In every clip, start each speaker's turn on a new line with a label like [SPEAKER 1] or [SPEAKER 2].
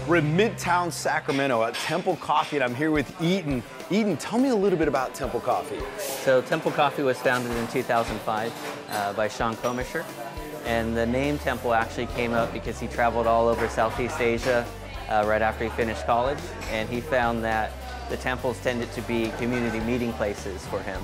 [SPEAKER 1] We're in Midtown Sacramento at Temple Coffee, and I'm here with Eaton. Eaton, tell me a little bit about Temple Coffee.
[SPEAKER 2] So Temple Coffee was founded in 2005 by Sean Komisher. And the name Temple actually came up because he traveled all over Southeast Asia right after he finished college. And he found that the temples tended to be community meeting places for him.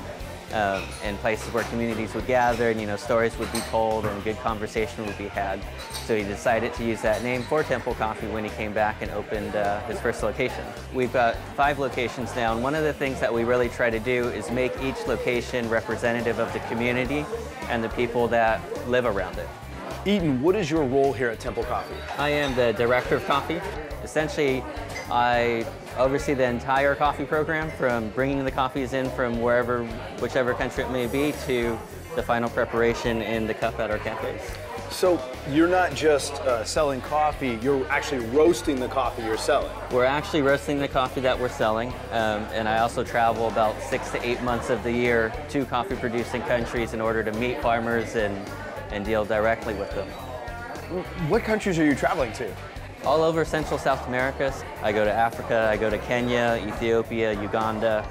[SPEAKER 2] And places where communities would gather and, stories would be told and good conversation would be had. So he decided to use that name for Temple Coffee when he came back and opened his first location. We've got 5 locations now, and one of the things that we really try to do is make each location representative of the community and the people that live around it.
[SPEAKER 1] Eaton, what is your role here at Temple Coffee?
[SPEAKER 2] I am the director of coffee. Essentially, I oversee the entire coffee program, from bringing the coffees in from whichever country it may be, to the final preparation in the cup at our cafes.
[SPEAKER 1] So you're not just selling coffee, you're actually roasting the coffee you're selling.
[SPEAKER 2] We're actually roasting the coffee that we're selling, and I also travel about 6 to 8 months of the year to coffee producing countries in order to meet farmers and deal directly with them.
[SPEAKER 1] What countries are you traveling to?
[SPEAKER 2] All over Central South America. I go to Africa, I go to Kenya, Ethiopia, Uganda.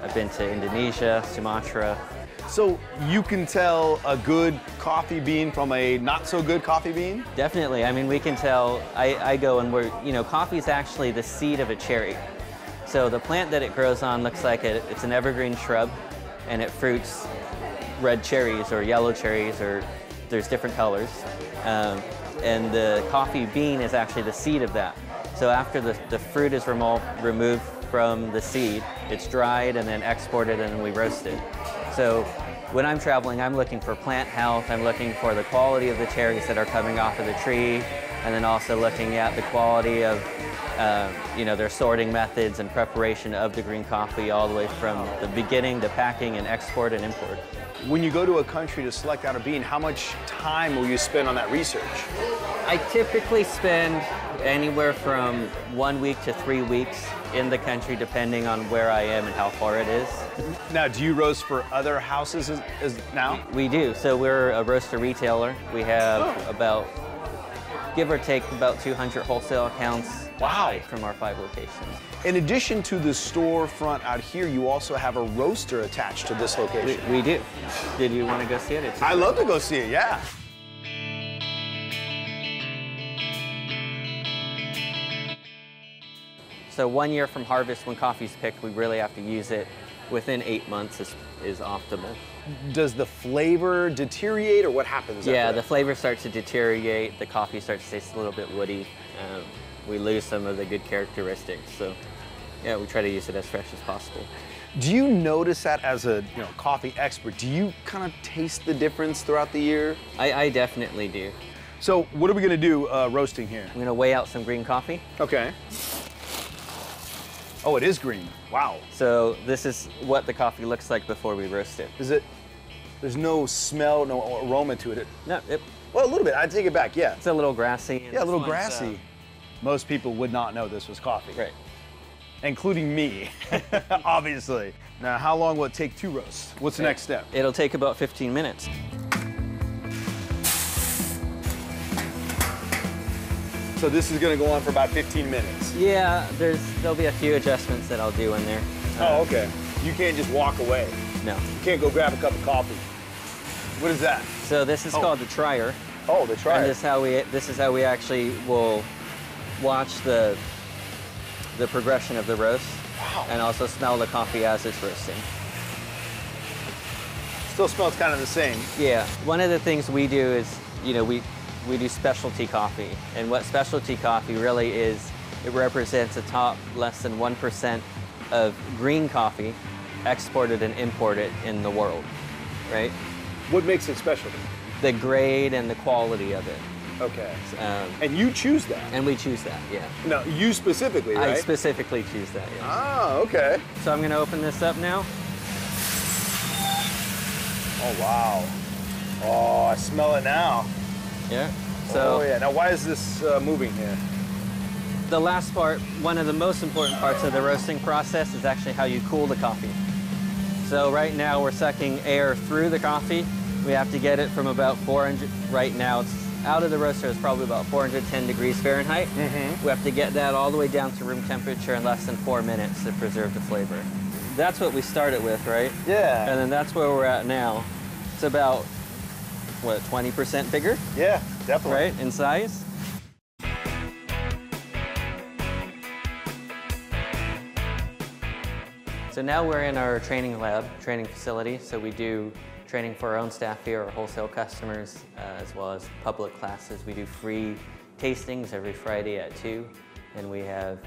[SPEAKER 2] I've been to Indonesia, Sumatra.
[SPEAKER 1] So you can tell a good coffee bean from a not so good coffee bean?
[SPEAKER 2] Definitely. I mean, we can tell. I go and coffee is actually the seed of a cherry. So the plant that it grows on looks like it's an evergreen shrub, and it fruits red cherries or yellow cherries, or there's different colors. And the coffee bean is actually the seed of that. So after the fruit is removed from the seed, it's dried and then exported, and then we roast it. So when I'm traveling, I'm looking for plant health, I'm looking for the quality of the cherries that are coming off of the tree, and then also looking at the quality of their sorting methods and preparation of the green coffee, all the way from the beginning to packing and export and import.
[SPEAKER 1] When you go to a country to select out a bean, how much time will you spend on that research?
[SPEAKER 2] I typically spend anywhere from 1 week to 3 weeks in the country, depending on where I am and how far it is.
[SPEAKER 1] Now, do you roast for other houses as now?
[SPEAKER 2] We do. So we're a roaster retailer. We have about, give or take, about 200 wholesale accounts.
[SPEAKER 1] Wow.
[SPEAKER 2] From our 5 locations.
[SPEAKER 1] In addition to the storefront out here, you also have a roaster attached to this location.
[SPEAKER 2] We do. Did you want to go see it?
[SPEAKER 1] I'd love to go see it, yeah.
[SPEAKER 2] So 1 year from harvest, when coffee's picked, we really have to use it within 8 months is optimal.
[SPEAKER 1] Does the flavor deteriorate, or what happens?
[SPEAKER 2] Yeah, the flavor starts to deteriorate. The coffee starts to taste a little bit woody. We lose some of the good characteristics. So yeah, we try to use it as fresh as possible.
[SPEAKER 1] Do you notice that as a coffee expert? Do you kind of taste the difference throughout the year?
[SPEAKER 2] I definitely do.
[SPEAKER 1] So what are we going to do roasting here?
[SPEAKER 2] I'm going to weigh out some green coffee.
[SPEAKER 1] Okay. Oh, it is green. Wow.
[SPEAKER 2] So this is what the coffee looks like before we roast it.
[SPEAKER 1] There's no smell, no aroma to it?
[SPEAKER 2] No,
[SPEAKER 1] well, a little bit. I'd take it back, yeah.
[SPEAKER 2] It's a little grassy.
[SPEAKER 1] Yeah, a little grassy. Most people would not know this was coffee.
[SPEAKER 2] Right.
[SPEAKER 1] Including me, obviously. Now, how long will it take to roast? What's the next step?
[SPEAKER 2] It'll take about 15 minutes.
[SPEAKER 1] So this is going to go on for about 15 minutes?
[SPEAKER 2] Yeah, there'll be a few adjustments that I'll do in there.
[SPEAKER 1] Oh, okay. You can't just walk away?
[SPEAKER 2] No.
[SPEAKER 1] You can't go grab a cup of coffee? What is that?
[SPEAKER 2] So this is called the trier.
[SPEAKER 1] Oh, the trier.
[SPEAKER 2] And this is how we actually will watch the progression of the roast.
[SPEAKER 1] Wow.
[SPEAKER 2] And also smell the coffee as it's roasting.
[SPEAKER 1] Still smells kind of the same.
[SPEAKER 2] Yeah. One of the things we do is, we do specialty coffee. And what specialty coffee really is, it represents the top less than 1% of green coffee exported and imported in the world, right?
[SPEAKER 1] What makes it specialty?
[SPEAKER 2] The grade and the quality of it.
[SPEAKER 1] Okay. And you choose that?
[SPEAKER 2] And we choose that, yeah.
[SPEAKER 1] No, you specifically, right?
[SPEAKER 2] I specifically choose that, yeah.
[SPEAKER 1] Ah, okay.
[SPEAKER 2] So I'm going to open this up now.
[SPEAKER 1] Oh, wow. Oh, I smell it now.
[SPEAKER 2] Yeah. So,
[SPEAKER 1] oh, yeah. Now, why is this moving here?
[SPEAKER 2] The last part, one of the most important parts of the roasting process, is actually how you cool the coffee. So right now we're sucking air through the coffee. We have to get it from about 400. Right now it's out of the roaster is probably about 410 degrees Fahrenheit. We have to get that all the way down to room temperature in less than 4 minutes to preserve the flavor. That's what we started with, right?
[SPEAKER 1] Yeah.
[SPEAKER 2] And then that's where we're at now. It's about, what, 20% bigger?
[SPEAKER 1] Yeah, definitely.
[SPEAKER 2] Right, in size? So now we're in our training lab, training facility. So we do training for our own staff here, our wholesale customers, as well as public classes. We do free tastings every Friday at 2. And we have,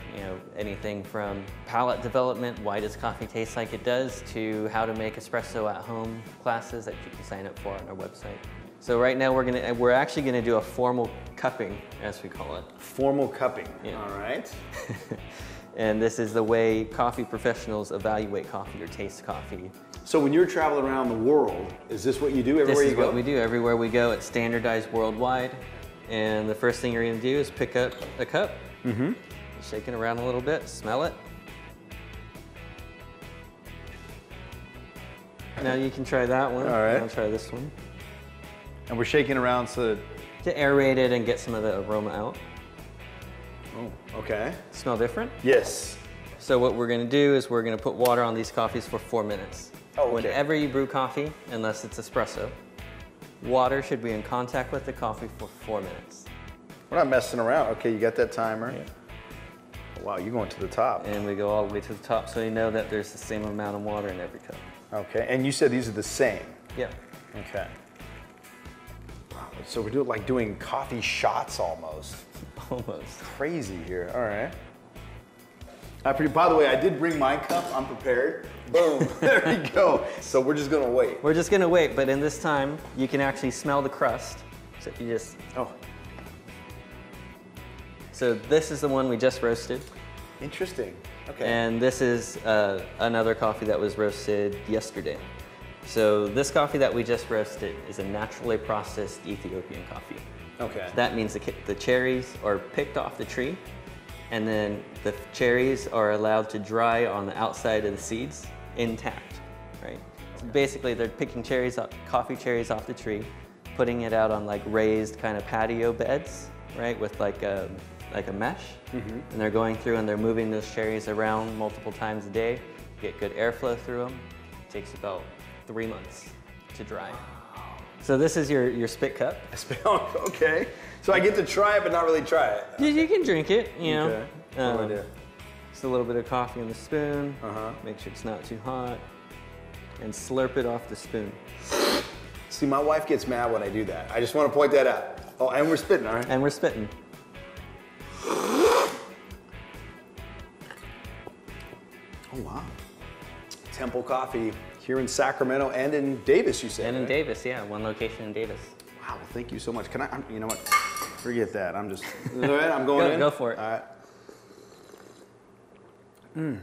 [SPEAKER 2] anything from palate development, why does coffee taste like it does, to how to make espresso at home classes that you can sign up for on our website. So right now we're actually gonna do a formal cupping, as we call it.
[SPEAKER 1] Formal cupping,
[SPEAKER 2] yeah.
[SPEAKER 1] All right.
[SPEAKER 2] And this is the way coffee professionals evaluate coffee or taste coffee.
[SPEAKER 1] So when you're traveling around the world, is this what you do everywhere you go?
[SPEAKER 2] This is what we do everywhere we go. It's standardized worldwide. And the first thing you're gonna do is pick up a cup. Shake it around a little bit, smell it. Now you can try that one.
[SPEAKER 1] All right.
[SPEAKER 2] I'll try this one.
[SPEAKER 1] And we're shaking around so
[SPEAKER 2] to aerate it and get some of the aroma out.
[SPEAKER 1] Oh, okay.
[SPEAKER 2] Smell different?
[SPEAKER 1] Yes.
[SPEAKER 2] So what we're gonna do is we're gonna put water on these coffees for 4 minutes.
[SPEAKER 1] Oh, okay.
[SPEAKER 2] Whenever you brew coffee, unless it's espresso, water should be in contact with the coffee for 4 minutes.
[SPEAKER 1] We're not messing around. Okay, you got that timer.
[SPEAKER 2] Yeah.
[SPEAKER 1] Wow, you're going to the top.
[SPEAKER 2] And we go all the way to the top so you know that there's the same amount of water in every cup.
[SPEAKER 1] Okay, and you said these are the same?
[SPEAKER 2] Yeah.
[SPEAKER 1] Okay. Wow, so we're doing coffee shots almost.
[SPEAKER 2] Almost.
[SPEAKER 1] Crazy here, all right. By the way, I did bring my cup, I'm prepared. Boom, there we go. So we're just gonna wait.
[SPEAKER 2] We're just gonna wait, but in this time, you can actually smell the crust. So if you just, So this is the one we just roasted.
[SPEAKER 1] Interesting, okay.
[SPEAKER 2] And this is another coffee that was roasted yesterday. So this coffee that we just roasted is a naturally processed Ethiopian coffee.
[SPEAKER 1] Okay.
[SPEAKER 2] So that means the cherries are picked off the tree, and then the cherries are allowed to dry on the outside of the seeds intact, right? So basically they're picking coffee cherries off the tree, putting it out on like raised kind of patio beds, right? With like a mesh, and they're going through and they're moving those cherries around multiple times a day, get good airflow through them. It takes about 3 months to dry. So this is your spit cup.
[SPEAKER 1] Okay. So I get to try it, but not really try it.
[SPEAKER 2] You can drink it, you know.
[SPEAKER 1] Okay. What do I do?
[SPEAKER 2] Just a little bit of coffee on the spoon. Make sure it's not too hot. And slurp it off the spoon.
[SPEAKER 1] See, my wife gets mad when I do that. I just want to point that out. Oh, and we're spitting, all right?
[SPEAKER 2] And we're spitting.
[SPEAKER 1] Oh, wow. Temple Coffee here in Sacramento and in Davis, you said.
[SPEAKER 2] And in Davis, yeah, one location in Davis.
[SPEAKER 1] Wow, well, thank you so much. You know what? Forget that. I'm just, all right, I'm going in.
[SPEAKER 2] Go for it.
[SPEAKER 1] All right.